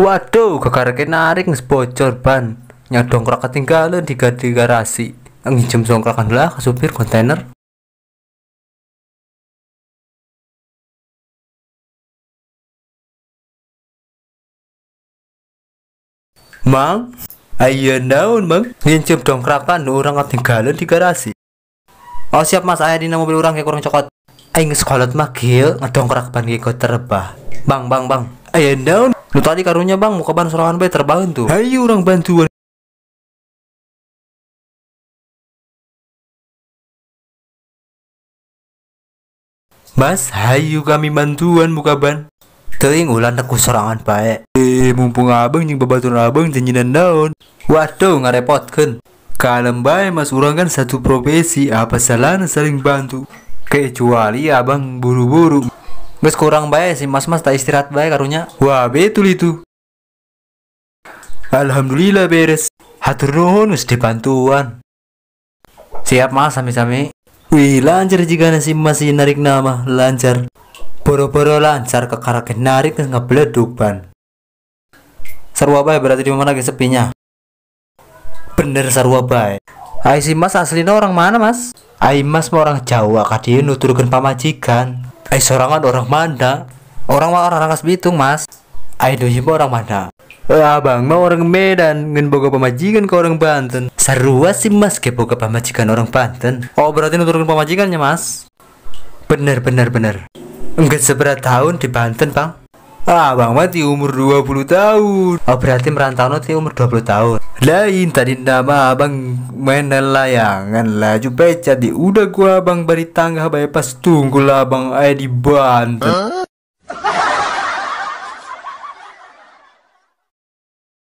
Waduh, kekareke narik nges bocor ban. Nyadongkrak ketinggalan di garasi. Nginjem songkrakan lah ke supir kontainer. Mang, ayo naon mang? Nginjem dongkrakan orang ketinggalan di garasi. Oh siap mas, ayah dina mobil orang kayak kurang cokot. Aing sekolah mah kieu ngedongkrak ban kiko terbah. Bang. Ayo naon? Lu tadi karunya bang, muka ban sorangan bae terbangun tuh. Ayo orang bantuan. Mas, hayu kami bantuan muka ban. Teuing ulah neku sorangan bae. Mumpung abang jeung babaturan abang janjinan naon. Waduh, ngarepotkeun. Kalem bae mas, urang kan satu profesi, apa salahnya saling bantu. Kecuali abang buru-buru. Geus kurang bae si mas tak istirahat bae karunya. Wah, betul itu. Alhamdulillah beres. Hatur nuhun geus dibantuan. Siap mas, sami-sami. Wih, lancar jika nasi masih narik nama, lancar. Boro-boro lancar ke karaken narik ngebleduk ban. Sarua bae berarti di mana lagi sepinya. Bener sarua bae. Ai si mas aslinya orang mana mas? Ai mas mau orang Jawa, kadieu nuturkeun pamajikan. Ai sorangan orang Manda. Orang Rangkas Bitung mas. Ai doji orang mana? Abang mau orang Medan ngen boga pamajikan ke orang Banten. Sarua sih mas ke boga pamajikan orang Banten. Oh berarti nuturun pamajikannya mas. Bener. Enggak seberat tahun di Banten bang. Abang mati umur 20 tahun. Oh berarti merantau nanti umur 20 tahun. Lain tadi nama abang main layangan laju beca di udah gua abang bari tangga bae pas tunggu lah abang di Banten.